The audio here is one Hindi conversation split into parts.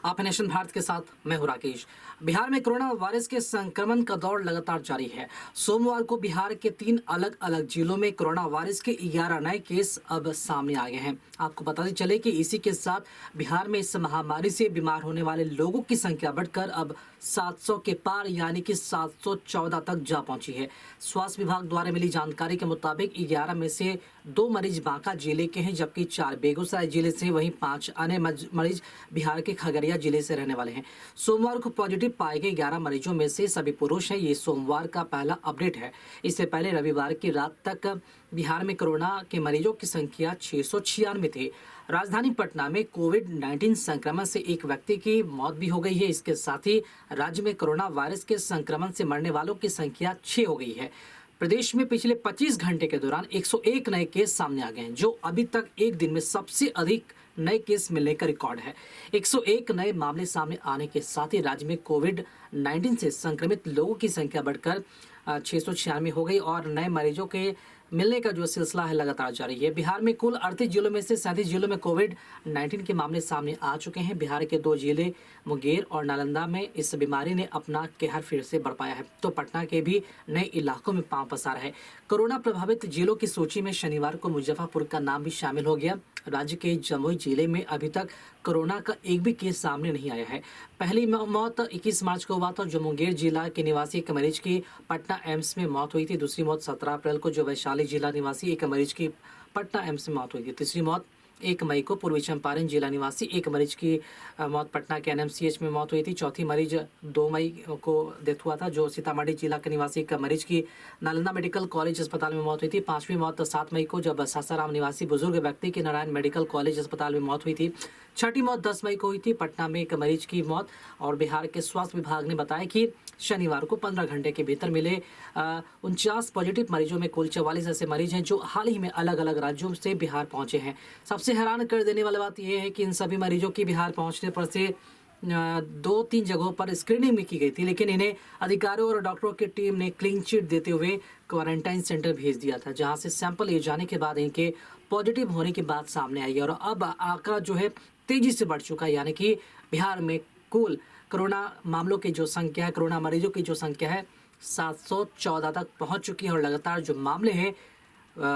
आप नेशन भारत के साथ मैं हूं राकेश। बिहार में कोरोना वायरस के संक्रमण का दौर लगातार जारी है। सोमवार को बिहार के 3 अलग अलग जिलों में कोरोना वायरस के 11 नए केस अब सामने आ गए हैं। आपको बताते चले कि इसी के साथ बिहार में इस महामारी से बीमार होने वाले लोगों की संख्या बढ़कर अब 700 के पार यानी कि 714 तक जा पहुंची है। स्वास्थ्य विभाग द्वारा मिली जानकारी के मुताबिक 11 में से 2 मरीज बांका जिले के हैं, जबकि 4 बेगूसराय जिले से, वहीं 5 अन्य मरीज बिहार के खगड़िया जिले से रहने वाले हैं। सोमवार को पॉजिटिव पाए गए 11 मरीजों में से सभी पुरुष हैं। ये सोमवार का पहला अपडेट है। इससे पहले रविवार की रात तक बिहार में कोरोना के मरीजों की संख्या 696 थी। राजधानी पटना में कोविड-19 संक्रमण से एक व्यक्ति की मौत भी हो गई है। इसके साथ ही राज्य में कोरोना वायरस के संक्रमण से मरने वालों की संख्या 6 हो गई है। प्रदेश में पिछले 25 घंटे के दौरान 101 नए केस सामने आ गए हैं, जो अभी तक एक दिन में सबसे अधिक नए केस मिलने का रिकॉर्ड है। 101 नए मामले सामने आने के साथ ही राज्य में कोविड-19 से संक्रमित लोगों की संख्या बढ़कर 696 हो गई और नए मरीजों के मिलने का जो सिलसिला है लगातार जारी है। बिहार में कुल 38 जिलों में से 37 जिलों में कोविड-19 के मामले सामने आ चुके हैं। बिहार के 2 जिले मुंगेर और नालंदा में इस बीमारी ने अपना कहर फिर से बरपाया है, तो पटना के भी नए इलाकों में पांव पसारा है। कोरोना प्रभावित जिलों की सूची में शनिवार को मुजफ्फरपुर का नाम भी शामिल हो गया। राज्य के जमुई जिले में अभी तक कोरोना का एक भी केस सामने नहीं आया है। पहली मौत 21 मार्च को हुआ था, जो मुंगेर जिला के निवासी एक मरीज की पटना एम्स में मौत हुई थी। दूसरी मौत 17 अप्रैल को जो वैशाली जिला निवासी एक मरीज की पटना एम्स में मौत हुई थी। तीसरी मौत 1 मई को पूर्वी चंपारण जिला निवासी एक मरीज की मौत पटना के एनएमसीएच में मौत हुई थी। चौथी मरीज 2 मई को डेथ हुआ था, जो सीतामढ़ी जिला के निवासी एक मरीज की नालंदा मेडिकल कॉलेज अस्पताल में मौत हुई थी। 5वीं मौत 7 मई को जब सासाराम निवासी बुजुर्ग व्यक्ति की नारायण मेडिकल कॉलेज अस्पताल में मौत हुई थी। 6ठी मौत 10 मई को हुई थी, पटना में एक मरीज की मौत। और बिहार के स्वास्थ्य विभाग ने बताया कि शनिवार को 15 घंटे के भीतर मिले 49 पॉजिटिव मरीजों में कुल 44 ऐसे मरीज हैं जो हाल ही में अलग अलग राज्यों से बिहार पहुंचे हैं। सबसे हैरान कर देने वाली बात यह है कि इन सभी मरीजों की बिहार पहुंचने पर से 2-3 जगहों पर स्क्रीनिंग भी की गई थी, लेकिन इन्हें अधिकारियों और डॉक्टरों की टीम ने क्लीन चिट देते हुए क्वारंटाइन सेंटर भेज दिया था, जहां से सैंपल ले जाने के बाद इनके पॉजिटिव होने की बात सामने आई है। और अब आंकड़ा जो है तेजी से बढ़ चुका है, यानी कि बिहार में कुल कोरोना मामलों की जो संख्या है, कोरोना मरीजों की जो संख्या है 714 तक पहुंच चुकी है। और लगातार जो मामले हैं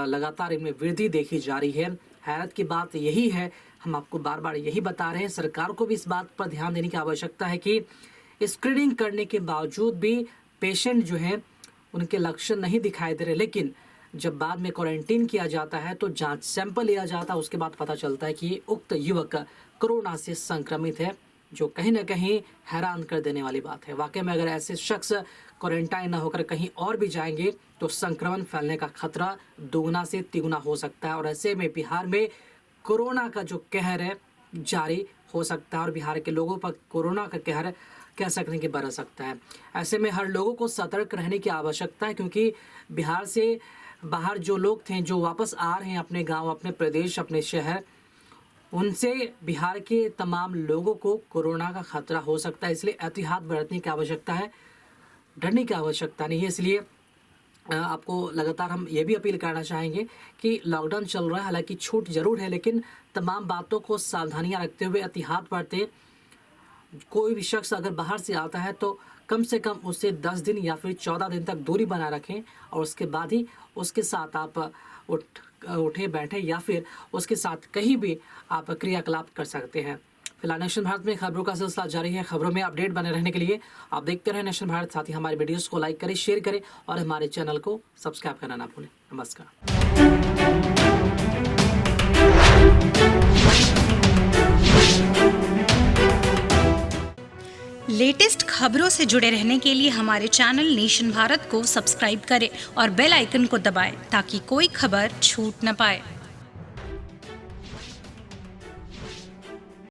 लगातार इनमें वृद्धि देखी जा रही है। हैरत की बात यही है, हम आपको बार बार यही बता रहे हैं, सरकार को भी इस बात पर ध्यान देने की आवश्यकता है कि स्क्रीनिंग करने के बावजूद भी पेशेंट जो है उनके लक्षण नहीं दिखाई दे रहे, लेकिन जब बाद में क्वारंटीन किया जाता है तो जांच सैंपल लिया जाता है, उसके बाद पता चलता है कि उक्त युवक कोरोना से संक्रमित है, जो कहीं ना कहीं हैरान कर देने वाली बात है। वाकई में अगर ऐसे शख्स क्वारंटाइन न होकर कहीं और भी जाएंगे तो संक्रमण फैलने का खतरा दोगुना से तिगुना हो सकता है। और ऐसे में बिहार में कोरोना का जो कहर है जारी हो सकता है और बिहार के लोगों पर कोरोना का कहर कह सकते हैं कि बरस सकता है। ऐसे में हर लोगों को सतर्क रहने की आवश्यकता है, क्योंकि बिहार से बाहर जो लोग थे, जो वापस आ रहे हैं अपने गाँव, अपने प्रदेश, अपने शहर, उनसे बिहार के तमाम लोगों को कोरोना का खतरा हो सकता है। इसलिए एहतियात बरतने की आवश्यकता है, डरने की आवश्यकता नहीं है। इसलिए आपको लगातार हम ये भी अपील करना चाहेंगे कि लॉकडाउन चल रहा है, हालांकि छूट जरूर है, लेकिन तमाम बातों को सावधानियां रखते हुए एहतियात बरतें। कोई भी शख्स अगर बाहर से आता है तो कम से कम उससे 10 दिन या फिर 14 दिन तक दूरी बनाए रखें और उसके बाद ही उसके साथ आप उठे बैठे या फिर उसके साथ कहीं भी आप क्रियाकलाप कर सकते हैं। फिलहाल नेशन भारत में खबरों का सिलसिला जारी है। खबरों में अपडेट बने रहने के लिए आप देखते रहें नेशन भारत। साथ ही हमारे वीडियोस को लाइक करें, शेयर करें और हमारे चैनल को सब्सक्राइब करना ना भूलें। नमस्कार। लेटेस्ट खबरों से जुड़े रहने के लिए हमारे चैनल नेशन भारत को सब्सक्राइब करें और बेल आइकन को दबाएं ताकि कोई खबर छूट न पाए।